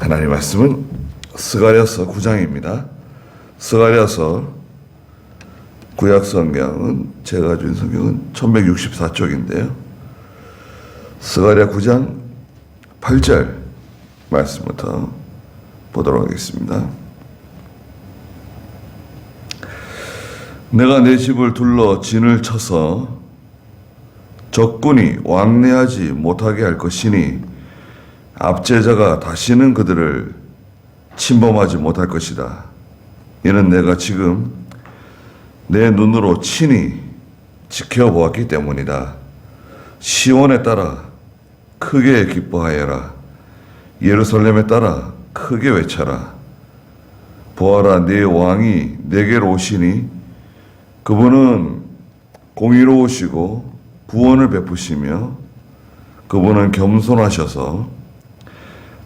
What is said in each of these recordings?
하나님 말씀은 스가랴서 9장입니다. 스가랴서 구약 성경은 제가 가진 성경은 1164쪽인데요. 스가랴 9장 8절 말씀부터 보도록 하겠습니다. 내가 내 집을 둘러 진을 쳐서 적군이 왕래하지 못하게 할 것이니 압제자가 다시는 그들을 침범하지 못할 것이다. 이는 내가 지금 내 눈으로 친히 지켜보았기 때문이다. 시온에 따라 크게 기뻐하여라. 예루살렘에 따라 크게 외쳐라. 보아라, 내 왕이 내게로 오시니 그분은 공의로우시고 구원을 베푸시며 그분은 겸손하셔서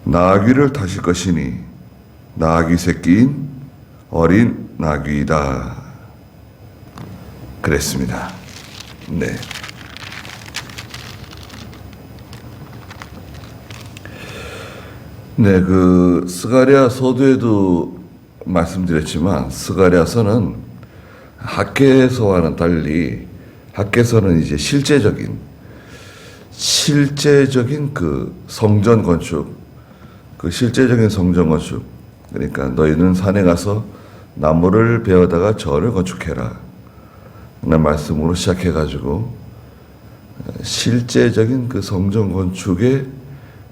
나귀를 타실 것이니 나귀 새끼인 어린 나귀이다. 그랬습니다. 네. 네, 그 스가랴 서두에도 말씀드렸지만 스가랴서는 학개서와는 달리 학개서는 이제 실제적인 그 성전 건축, 그 실제적인 성전 건축, 그러니까 너희는 산에 가서 나무를 베어다가 절을 건축해라 라는 말씀으로 시작해가지고 실제적인 그 성전 건축의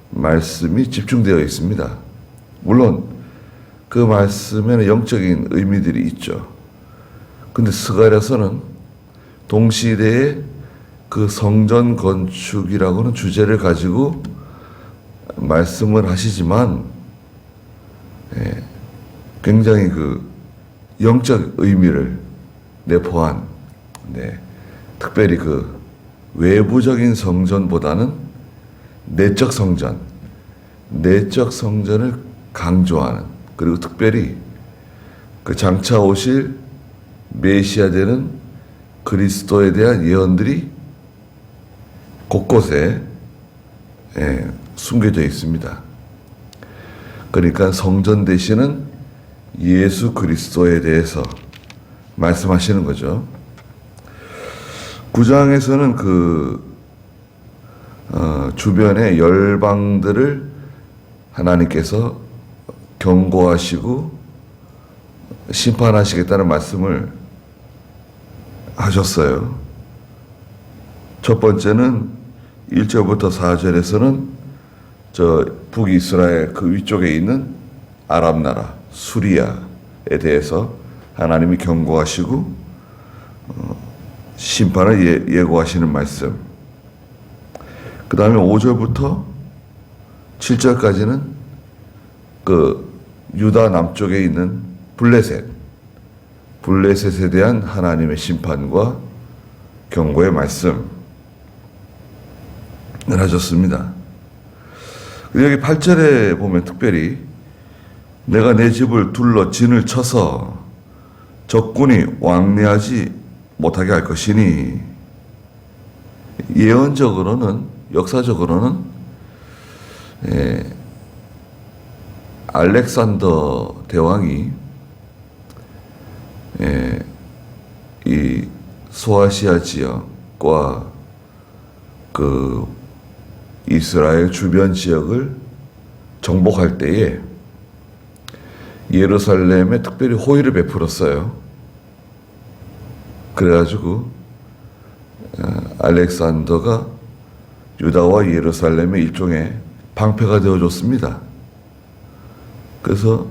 말씀이 집중되어 있습니다. 물론 그 말씀에는 영적인 의미들이 있죠. 근데 스가랴서는 동시대에 그 성전 건축이라고는 주제를 가지고 말씀을 하시지만 굉장히 그 영적 의미를 내포한, 특별히 그 외부적인 성전보다는 내적 성전을 강조하는, 그리고 특별히 그 장차 오실 메시아 되는 그리스도에 대한 예언들이 곳곳에 숨겨져 있습니다. 그러니까 성전 되시는 예수 그리스도에 대해서 말씀하시는 거죠. 9장에서는 주변의 열방들을 하나님께서 경고하시고 심판하시겠다는 말씀을 하셨어요. 첫 번째는 1절부터 4절에서는 저 북이스라엘 그 위쪽에 있는 아랍 나라 수리아에 대해서 하나님이 경고하시고 심판을 예고하시는 말씀. 그 다음에 5절부터 7절까지는 그 유다 남쪽에 있는 블레셋에 대한 하나님의 심판과 경고의 말씀을 하셨습니다. 여기 8절에 보면 특별히 내가 내 집을 둘러 진을 쳐서 적군이 왕래하지 못하게 할 것이니, 예언적으로는, 역사적으로는 알렉산더 대왕이 이 소아시아 지역과 그 이스라엘 주변 지역을 정복할 때에 예루살렘에 특별히 호의를 베풀었어요. 그래가지고 알렉산더가 유다와 예루살렘의 일종의 방패가 되어줬습니다. 그래서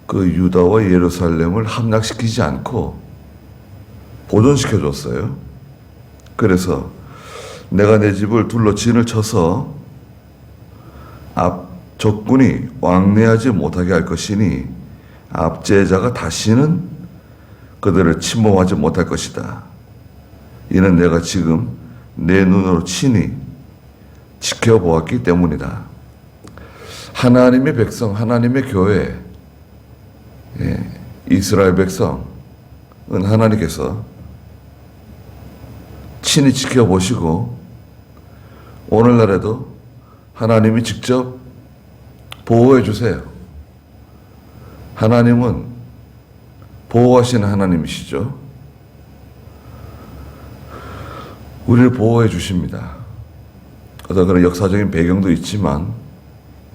그 유다와 예루살렘을 함락시키지 않고 보존시켜줬어요. 그래서 내가 내 집을 둘러 진을 쳐서 적군이 왕래하지 못하게 할 것이니 압제자가 다시는 그들을 침범하지 못할 것이다. 이는 내가 지금 내 눈으로 친히 지켜보았기 때문이다. 하나님의 백성, 하나님의 교회, 이스라엘 백성은 하나님께서 친히 지켜보시고 오늘날에도 하나님이 직접 보호해 주세요. 하나님은 보호하시는 하나님이시죠. 우리를 보호해 주십니다. 어떤 그런 역사적인 배경도 있지만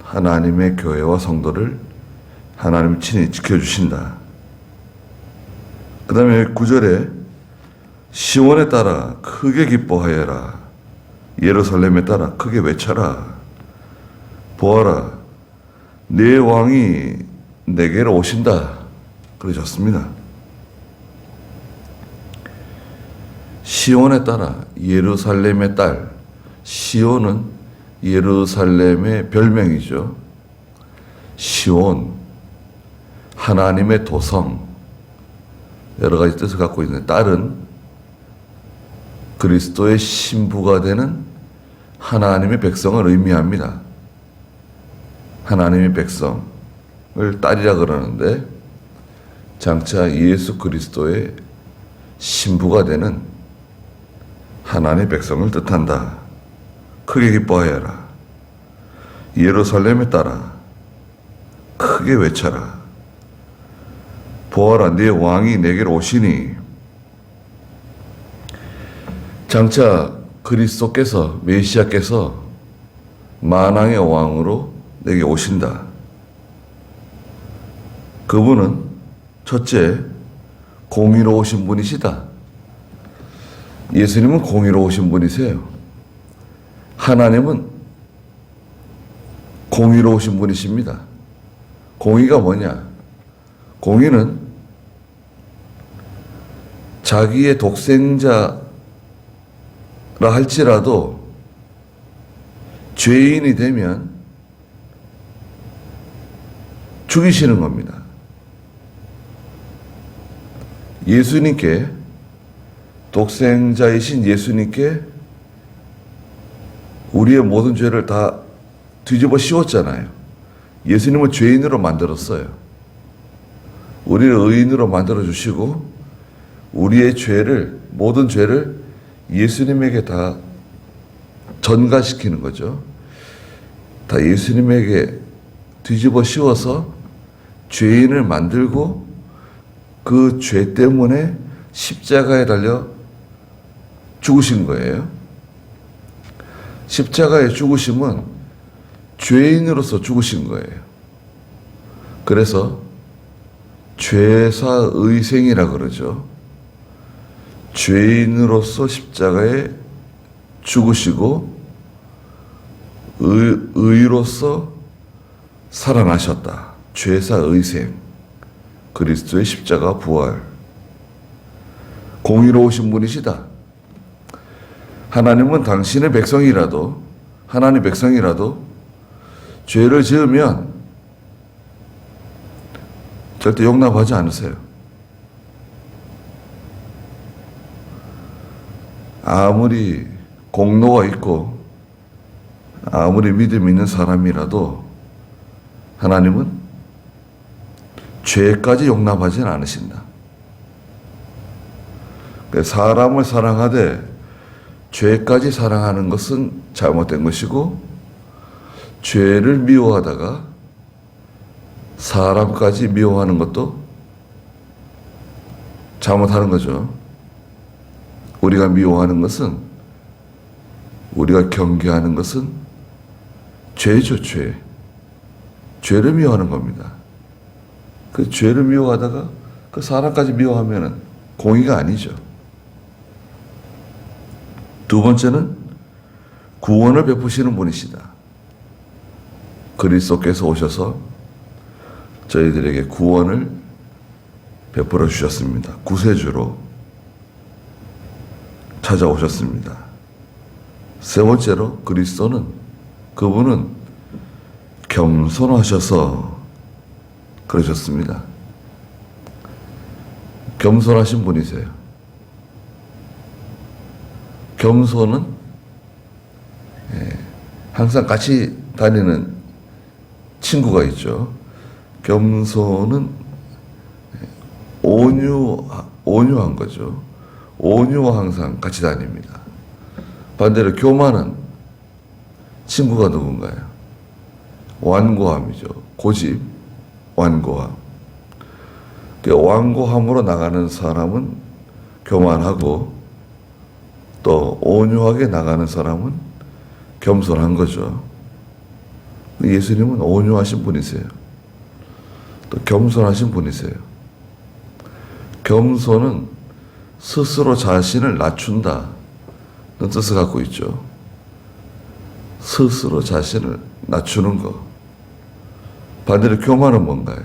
하나님의 교회와 성도를 하나님이 친히 지켜주신다. 그 다음에 9절에 시온에 따라 크게 기뻐하여라. 예루살렘에 따라 크게 외쳐라. 보아라, 내 왕이 내게로 오신다. 그러셨습니다. 시온에 따라 예루살렘의 딸, 시온은 예루살렘의 별명이죠. 시온, 하나님의 도성, 여러 가지 뜻을 갖고 있는 딸은 그리스도의 신부가 되는 하나님의 백성을 의미합니다. 하나님의 백성을 딸이라 그러는데 장차 예수 그리스도의 신부가 되는 하나님의 백성을 뜻한다. 크게 기뻐하여라. 예루살렘에 따라 크게 외쳐라. 보아라, 네 왕이 내게로 오시니. 장차 그리스도께서, 메시아께서 만왕의 왕으로 내게 오신다. 그분은 첫째, 공의로우신 분이시다. 예수님은 공의로우신 분이세요. 하나님은 공의로우신 분이십니다. 공의가 뭐냐? 공의는 자기의 독생자라 할지라도 죄인이 되면 죽이시는 겁니다. 예수님께, 독생자이신 예수님께 우리의 모든 죄를 다 뒤집어 씌웠잖아요. 예수님은 죄인으로 만들었어요. 우리를 의인으로 만들어주시고 우리의 죄를, 모든 죄를 예수님에게 다 전가시키는 거죠. 다 예수님에게 뒤집어 씌워서 죄인을 만들고 그 죄 때문에 십자가에 달려 죽으신 거예요. 십자가에 죽으심은 죄인으로서 죽으신 거예요. 그래서 죄사의생이라 그러죠. 죄인으로서 십자가에 죽으시고 의로서 살아나셨다. 죄사의생, 그리스도의 십자가 부활. 공의로우신 분이시다. 하나님은 당신의 백성이라도, 하나님 백성이라도 죄를 지으면 절대 용납하지 않으세요. 아무리 공로가 있고 아무리 믿음 있는 사람이라도 하나님은 죄까지 용납하지는 않으신다. 사람을 사랑하되 죄까지 사랑하는 것은 잘못된 것이고, 죄를 미워하다가 사람까지 미워하는 것도 잘못하는 거죠. 우리가 미워하는 것은, 우리가 경계하는 것은 죄죠, 죄. 죄를 미워하는 겁니다. 그 죄를 미워하다가 그 사람까지 미워하면은 공의가 아니죠. 두 번째는 구원을 베푸시는 분이시다. 그리스도께서 오셔서 저희들에게 구원을 베풀어 주셨습니다. 구세주로 찾아오셨습니다. 세 번째로 그분은 겸손하셔서 그러셨습니다. 겸손하신 분이세요. 겸손은 항상 같이 다니는 친구가 있죠. 겸손은 온유한 거죠. 온유와 항상 같이 다닙니다. 반대로 교만은 친구가 누군가요? 완고함이죠. 고집, 완고함. 완고함으로 나가는 사람은 교만하고 또 온유하게 나가는 사람은 겸손한 거죠. 예수님은 온유하신 분이세요. 또 겸손하신 분이세요. 겸손은 스스로 자신을 낮춘다는 뜻을 갖고 있죠. 스스로 자신을 낮추는 거. 반대로 교만은 뭔가요?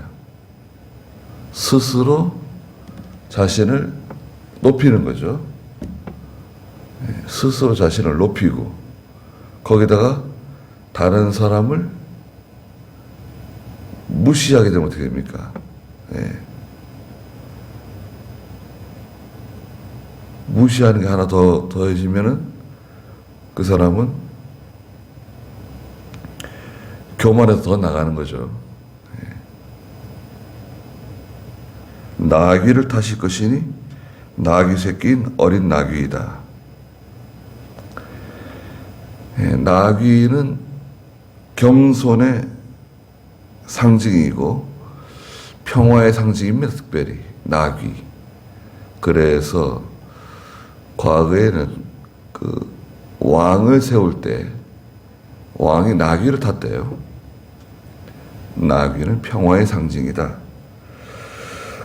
스스로 자신을 높이는 거죠. 스스로 자신을 높이고 거기다가 다른 사람을 무시하게 되면 어떻게 됩니까? 무시하는 게 하나 더 더해지면은 그 사람은 교만에서 더 나가는 거죠. 나귀를 타실 것이니 나귀 새끼인 어린 나귀이다. 나귀는 겸손의 상징이고 평화의 상징입니다. 특별히 나귀. 그래서 과거에는 그 왕을 세울 때 왕이 나귀를 탔대요. 나귀는 평화의 상징이다.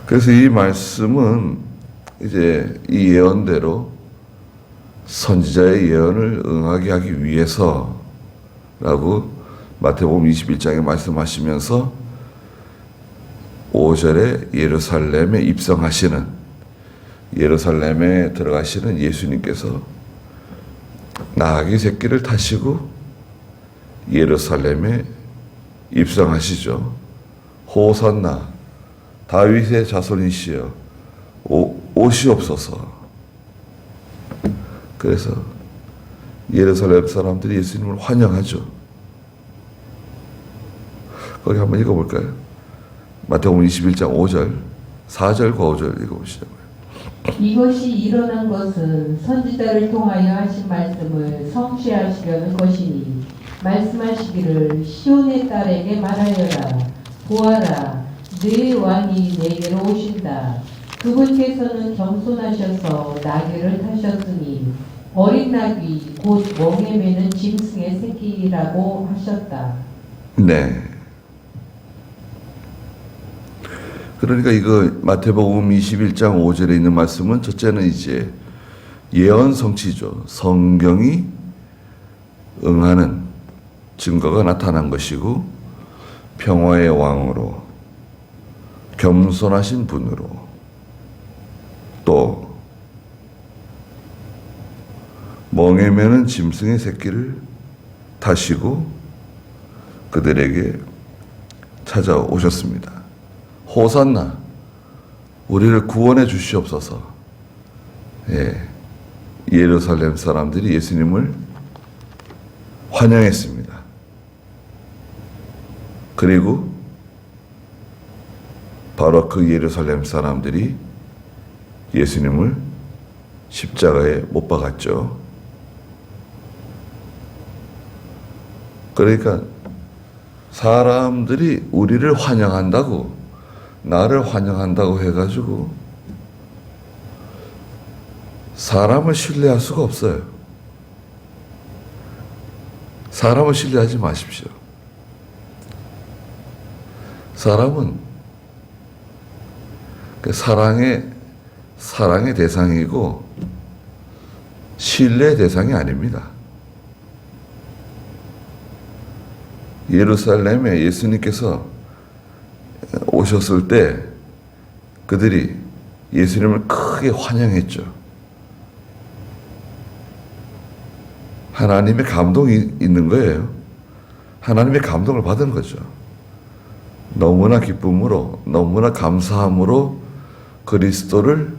그래서 이 말씀은 이제 이 예언대로 선지자의 예언을 응하게 하기 위해서라고 마태복음 21장에 말씀하시면서 5절에 예루살렘에 입성하시는 예루살렘에 들어가시는 예수님께서 나귀 새끼를 타시고 예루살렘에 입성하시죠. 호산나 다윗의 자손이시여 오시옵소서. 그래서 예루살렘 사람들이 예수님을 환영하죠. 거기 한번 읽어볼까요? 마태복음 21장 5절 4절과 5절 읽어보시죠. 이것이 일어난 것은 선지자를 통하여 하신 말씀을 성취하시려는 것이니 말씀하시기를 시온의 딸에게 말하여라. 보아라, 네 왕이 내게로 오신다. 그분께서는 겸손하셔서 나귀를 타셨으니 어린 나귀 곧 멍에 매는 짐승의 새끼라고 하셨다. 네. 그러니까 이거 마태복음 21장 5절에 있는 말씀은 첫째는 이제 예언 성취죠. 성경이 응하는 증거가 나타난 것이고 평화의 왕으로 겸손하신 분으로 또 멍에 매는 짐승의 새끼를 타시고 그들에게 찾아오셨습니다. 호산나 우리를 구원해 주시옵소서. 예루살렘 사람들이 예수님을 환영했습니다. 그리고 바로 그 예루살렘 사람들이 예수님을 십자가에 못 박았죠. 그러니까 사람들이 우리를 환영한다고 나를 환영한다고 해가지고 사람을 신뢰할 수가 없어요. 사람을 신뢰하지 마십시오. 사람은 그 사랑의 대상이고 신뢰의 대상이 아닙니다. 예루살렘에 예수님께서 오셨을 때 그들이 예수님을 크게 환영했죠. 하나님의 감동이 있는 거예요. 하나님의 감동을 받은 거죠. 너무나 기쁨으로, 너무나 감사함으로 그리스도를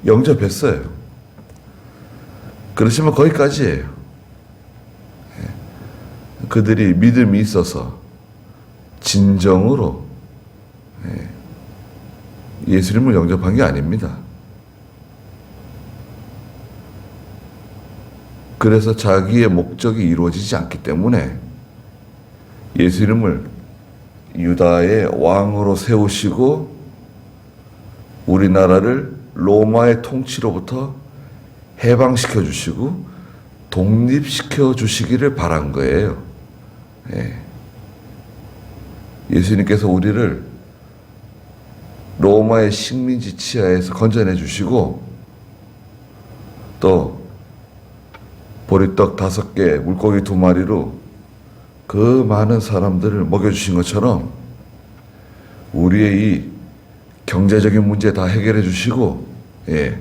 영접했어요. 그렇지만 거기까지예요. 그들이 믿음이 있어서 진정으로 예수님을 영접한 게 아닙니다. 그래서 자기의 목적이 이루어지지 않기 때문에 예수님을 유다의 왕으로 세우시고 우리나라를 로마의 통치로부터 해방시켜 주시고 독립시켜 주시기를 바란 거예요. 예. 예수님께서 우리를 로마의 식민지 치하에서 건져내 주시고 또 보리떡 5개, 물고기 2마리로 그 많은 사람들을 먹여주신 것처럼 우리의 이 경제적인 문제 다 해결해 주시고, 예.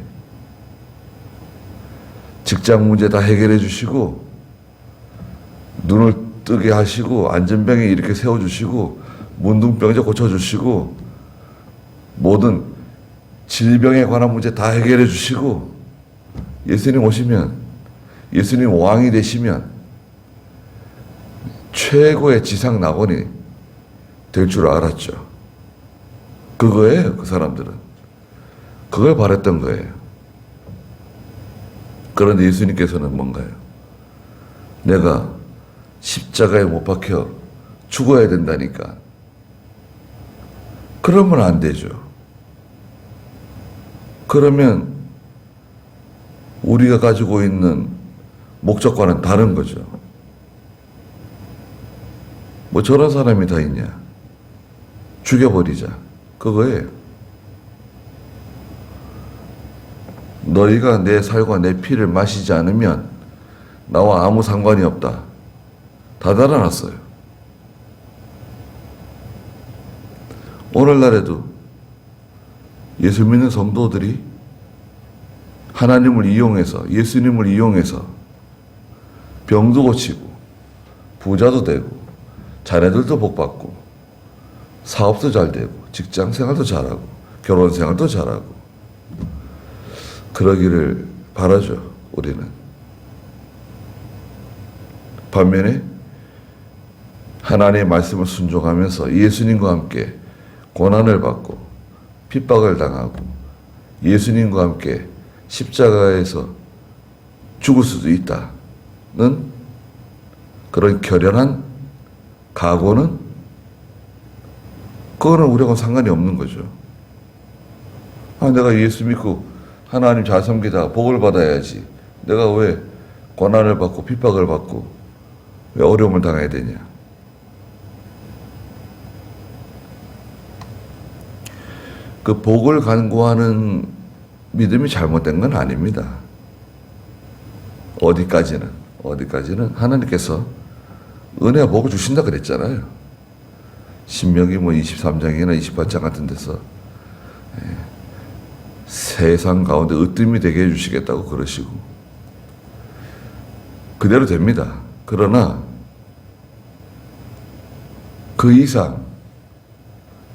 직장 문제 다 해결해 주시고, 눈을 뜨게 하시고, 안전병에 이렇게 세워주시고, 문둥병자 고쳐주시고, 모든 질병에 관한 문제 다 해결해 주시고, 예수님 오시면, 예수님 왕이 되시면, 최고의 지상 낙원이 될 줄 알았죠. 그거예요, 그 사람들은. 그걸 바랬던 거예요. 그런데 예수님께서는 뭔가요? 내가 십자가에 못 박혀 죽어야 된다니까. 그러면 안 되죠. 그러면 우리가 가지고 있는 목적과는 다른 거죠. 뭐 저런 사람이 다 있냐? 죽여버리자. 그거예요. 너희가 내 살과 내 피를 마시지 않으면 나와 아무 상관이 없다. 다 달아놨어요. 오늘날에도 예수 믿는 성도들이 하나님을 이용해서, 예수님을 이용해서 병도 고치고 부자도 되고 자녀들도 복받고 사업도 잘 되고 직장 생활도 잘하고 결혼 생활도 잘하고 그러기를 바라죠, 우리는. 반면에 하나님의 말씀을 순종하면서 예수님과 함께 고난을 받고 핍박을 당하고 예수님과 함께 십자가에서 죽을 수도 있다는 그런 결연한 각오는 그거는 우리하고는 상관이 없는 거죠. 내가 예수 믿고 하나님 잘 섬기다 복을 받아야지. 내가 왜 고난을 받고 핍박을 받고 왜 어려움을 당해야 되냐. 그 복을 간구하는 믿음이 잘못된 건 아닙니다. 어디까지는 하나님께서 은혜와 복을 주신다 그랬잖아요. 신명기 23장이나 28장 같은 데서 세상 가운데 으뜸이 되게 해주시겠다고 그러시고 그대로 됩니다. 그러나 그 이상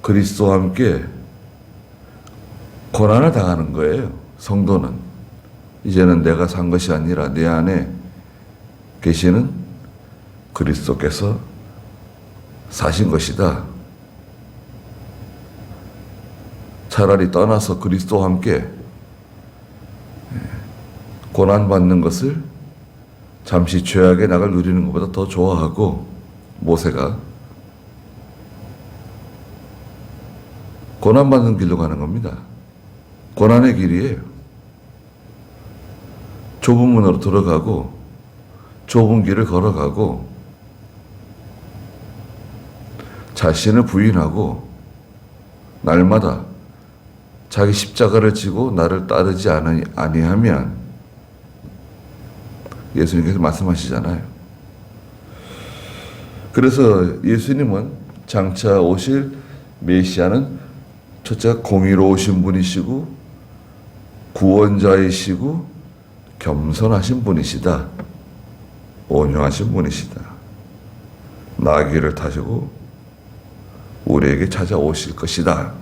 그리스도와 함께 고난을 당하는 거예요. 성도는 이제는 내가 산 것이 아니라 내 안에 계시는 그리스도께서 사신 것이다. 차라리 떠나서 그리스도와 함께 고난받는 것을 잠시 죄악의 낙을 누리는 것보다 더 좋아하고 모세가 고난받는 길로 가는 겁니다. 고난의 길이에요. 좁은 문으로 들어가고 좁은 길을 걸어가고 자신을 부인하고 날마다 자기 십자가를 지고 나를 따르지 아니하면 예수님께서 말씀하시잖아요. 그래서 예수님은 장차 오실 메시아는 첫째가 공의로우신 분이시고 구원자이시고 겸손하신 분이시다. 온유하신 분이시다. 나귀를 타시고 우리에게 찾아오실 것이다.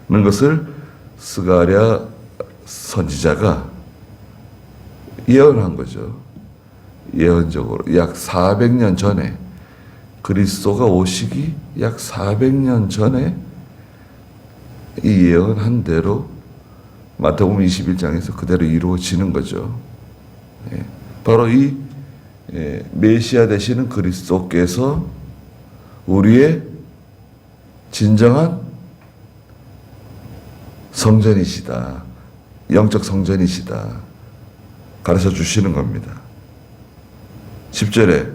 는 것을 스가랴 선지자가 예언한 거죠. 예언적으로 약 400년 전에 그리스도가 오시기 약 400년 전에 이 예언한 대로 마태복음 21장에서 그대로 이루어지는 거죠. 바로 이 메시아 되시는 그리스도께서 우리의 진정한 성전이시다. 영적 성전이시다. 가르쳐 주시는 겁니다. 10절에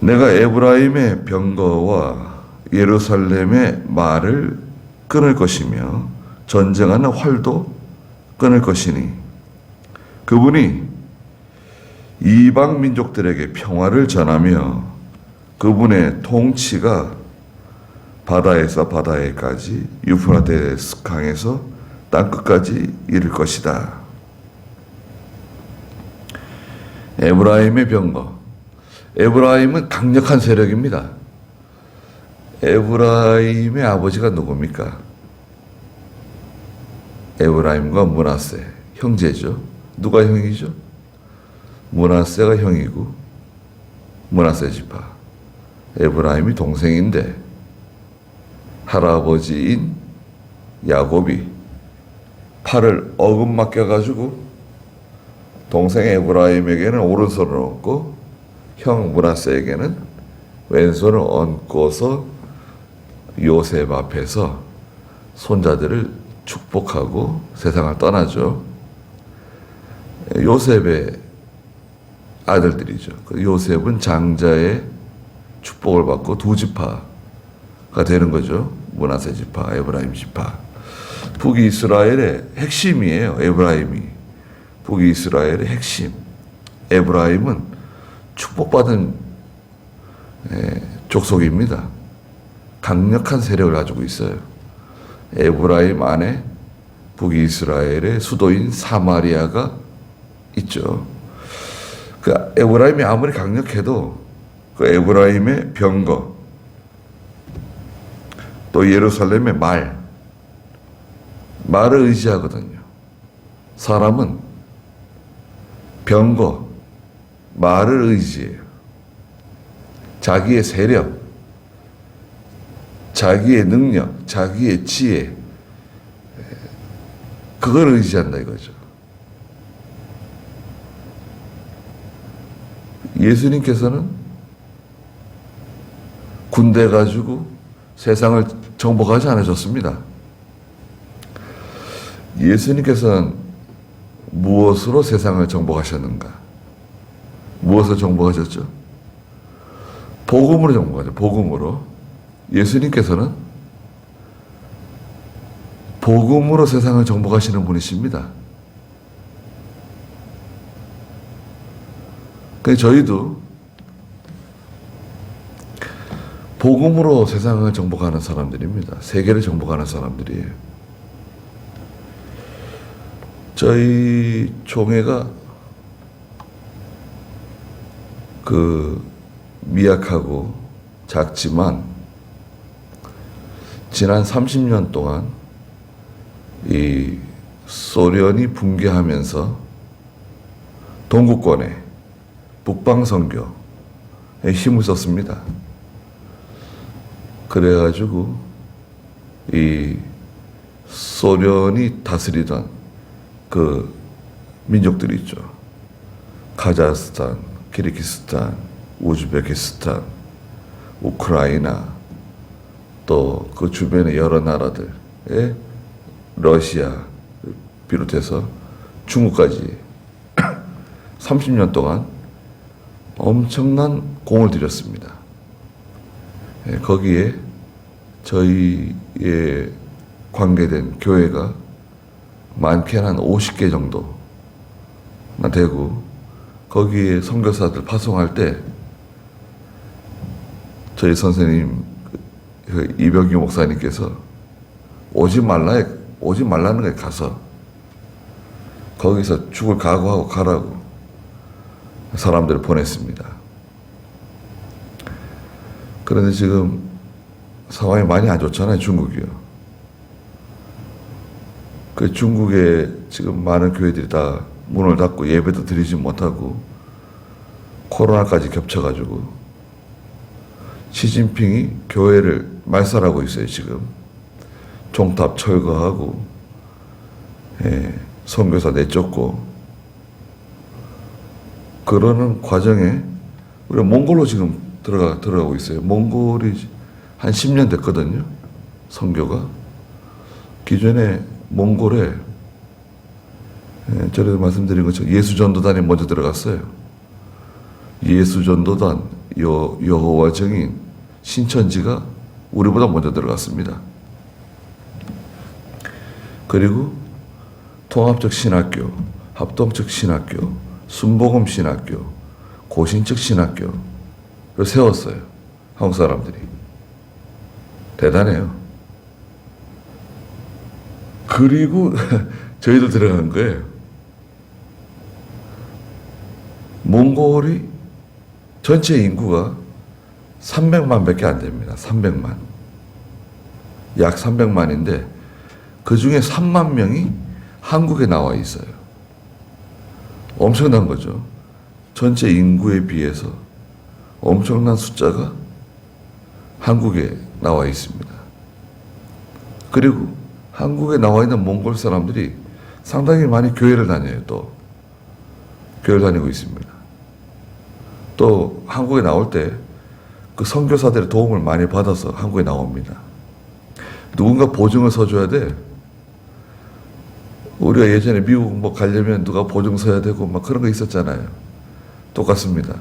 내가 에브라임의 병거와 예루살렘의 말을 끊을 것이며 전쟁하는 활도 끊을 것이니 그분이 이방 민족들에게 평화를 전하며 그분의 통치가 바다에서 바다에까지 유프라테스 강에서 땅끝까지 이를 것이다. 에브라임의 병거. 에브라임은 강력한 세력입니다. 에브라임의 아버지가 누굽니까? 에브라임과 므낫세 형제죠. 누가 형이죠? 므낫세가 형이고 므낫세 지파. 에브라임이 동생인데 할아버지인 야곱이 팔을 어금 맡겨가지고 동생 에브라임에게는 오른손을 얹고 형 므낫세에게는 왼손을 얹고서 요셉 앞에서 손자들을 축복하고 세상을 떠나죠. 요셉의 아들들이죠. 요셉은 장자의 축복을 받고 두 지파가 되는 거죠. 므낫세 지파, 에브라임 지파. 북이스라엘의 핵심이에요. 에브라임이. 북이스라엘의 핵심. 에브라임은 축복받은 족속입니다. 강력한 세력을 가지고 있어요. 에브라임 안에 북이스라엘의 수도인 사마리아가 있죠. 그 에브라임이 아무리 강력해도 그 에브라임의 병거 또 예루살렘의 말을 의지하거든요. 사람은 병거, 말을 의지해요. 자기의 세력, 자기의 능력, 자기의 지혜, 그걸 의지한다 이거죠. 예수님께서는 군대 가지고 세상을 정복하지 않으셨습니다. 예수님께서는 무엇으로 세상을 정복하셨는가? 무엇을 정복하셨죠? 복음으로 정복하죠. 복음으로. 예수님께서는 복음으로 세상을 정복하시는 분이십니다. 그래서 저희도 복음으로 세상을 정복하는 사람들입니다. 세계를 정복하는 사람들이에요. 저희 총회가 미약하고 작지만 지난 30년 동안 이 소련이 붕괴하면서 동구권에 북방 선교에 힘을 썼습니다. 그래가지고 이 소련이 다스리던 그 민족들이 있죠. 카자흐스탄, 키르기스탄, 우즈베키스탄, 우크라이나, 또 그 주변의 여러 나라들에 러시아 비롯해서 중국까지 30년 동안 엄청난 공을 들였습니다. 거기에 저희의 관계된 교회가 많게는 한 50개 정도나 되고, 거기에 선교사들 파송할 때 저희 선생님 이병규 목사님께서 오지 말라는 거에 가서 거기서 죽을 각오하고 가라고 사람들을 보냈습니다. 그런데 지금 상황이 많이 안 좋잖아요, 중국이요. 그 중국에 지금 많은 교회들이 다 문을 닫고 예배도 드리지 못하고 코로나까지 겹쳐가지고 시진핑이 교회를 말살하고 있어요, 지금. 종탑 철거하고, 선교사 내쫓고, 그러는 과정에 우리가 몽골로 지금 들어가고 있어요. 몽골이 한 10년 됐거든요, 선교가. 기존에 몽골에 전에도 말씀드린 것처럼 예수전도단이 먼저 들어갔어요. 예수전도단, 여호와 증인, 신천지가 우리보다 먼저 들어갔습니다. 그리고 통합적 신학교, 합동적 신학교, 순복음 신학교, 고신적 신학교를 세웠어요. 한국 사람들이. 대단해요. 그리고 저희도 들어간 거예요. 몽골이 전체 인구가 300만 밖에 안 됩니다. 300만. 약 300만인데 그 중에 3만 명이 한국에 나와 있어요. 엄청난 거죠. 전체 인구에 비해서 엄청난 숫자가 한국에 나와 있습니다. 그리고 한국에 나와 있는 몽골 사람들이 상당히 많이 교회를 다녀요. 또 교회를 다니고 있습니다. 또 한국에 나올 때 그 선교사들의 도움을 많이 받아서 한국에 나옵니다. 누군가 보증을 서줘야 돼. 우리가 예전에 미국 뭐 가려면 누가 보증 서야 되고 막 그런 거 있었잖아요. 똑같습니다.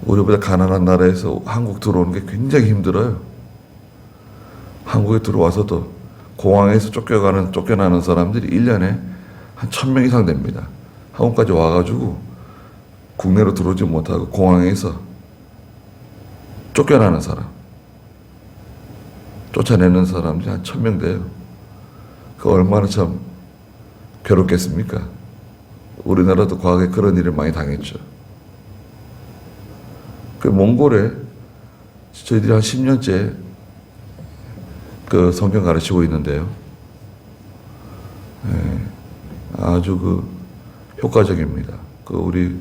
우리보다 가난한 나라에서 한국 들어오는 게 굉장히 힘들어요. 한국에 들어와서도 공항에서 쫓겨나는 사람들이 1년에 한 1000명 이상 됩니다. 한국까지 와가지고 국내로 들어오지 못하고 공항에서 쫓겨나는 사람, 쫓아내는 사람들이 한 1000명 돼요. 그 얼마나 참 괴롭겠습니까? 우리나라도 과거에 그런 일을 많이 당했죠. 그 몽골에 저희들이 한 10년째 그 성경 가르치고 있는데요. 아주 그 효과적입니다. 그 우리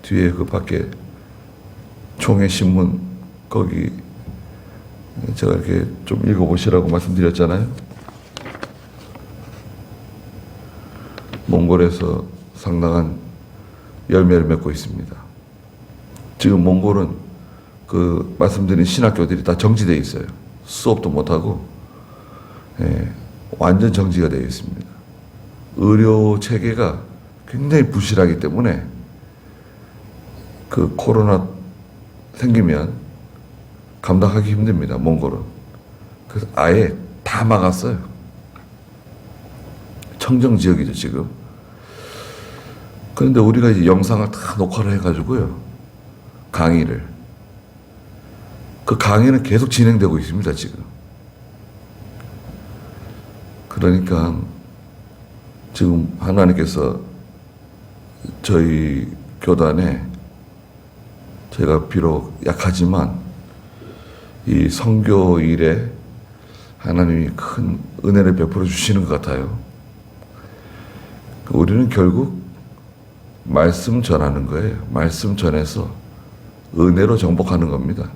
뒤에 그 밖에 총회 신문 거기 제가 이렇게 좀 읽어보시라고 말씀드렸잖아요. 몽골에서 상당한 열매를 맺고 있습니다. 지금 몽골은 그 말씀드린 신학교들이 다 정지되어 있어요. 수업도 못하고 완전 정지가 되어 있습니다. 의료 체계가 굉장히 부실하기 때문에 그 코로나 생기면 감당하기 힘듭니다. 몽골은. 그래서 아예 다 막았어요. 청정지역이죠 지금. 그런데 우리가 이제 영상을 다 녹화를 해가지고요. 강의를. 그 강의는 계속 진행되고 있습니다 지금. 그러니까 지금 하나님께서 저희 교단에 제가 비록 약하지만 이 선교 일에 하나님이 큰 은혜를 베풀어 주시는 것 같아요. 우리는 결국 말씀 전하는 거예요. 말씀 전해서 은혜로 정복하는 겁니다.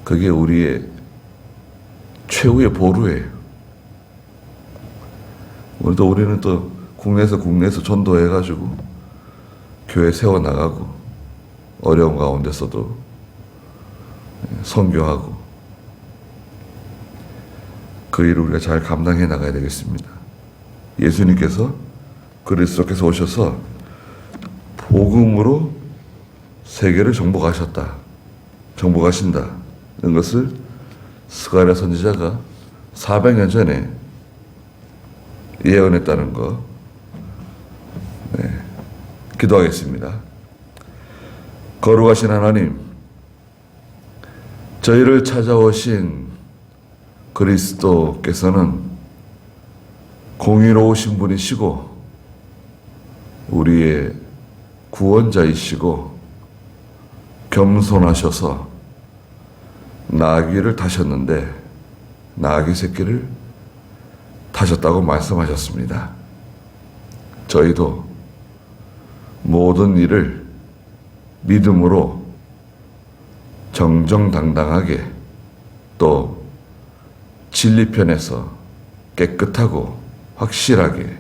그게 우리의 최후의 보루예요. 우리는 또 국내에서 전도해가지고 교회 세워나가고 어려운 가운데서도 선교하고 그 일을 우리가 잘 감당해 나가야 되겠습니다. 예수님께서 그리스도께서 오셔서 복음으로 세계를 정복하신다는 것을 스가랴 선지자가 400년 전에 예언했다는 거 기도하겠습니다. 거룩하신 하나님, 저희를 찾아오신 그리스도께서는 공의로우신 분이시고 우리의 구원자이시고 겸손하셔서 나귀를 타셨는데 나귀 새끼를 타셨다고 말씀하셨습니다. 저희도 모든 일을 믿음으로 정정당당하게 또 진리편에서 깨끗하고 확실하게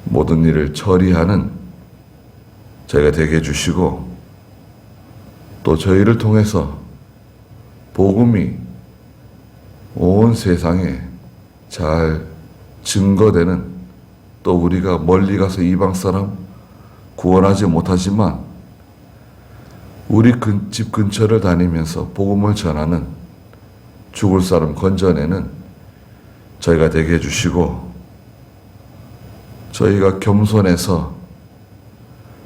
모든 일을 처리하는 저희가 되게 해주시고 또 저희를 통해서 복음이 온 세상에 잘 증거되는, 또 우리가 멀리 가서 이방 사람 구원하지 못하지만 우리 집 근처를 다니면서 복음을 전하는, 죽을 사람 건져내는 저희가 되게 해주시고, 저희가 겸손해서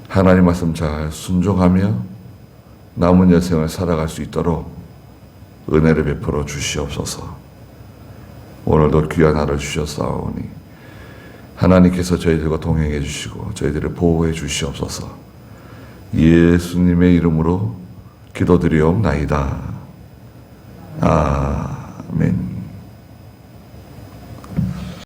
하나님 말씀 잘 순종하며 남은 여생을 살아갈 수 있도록 은혜를 베풀어 주시옵소서. 오늘도 귀한 하루를 주셨사오니 하나님께서 저희들과 동행해 주시고 저희들을 보호해 주시옵소서. 예수님의 이름으로 기도드리옵나이다. 아멘.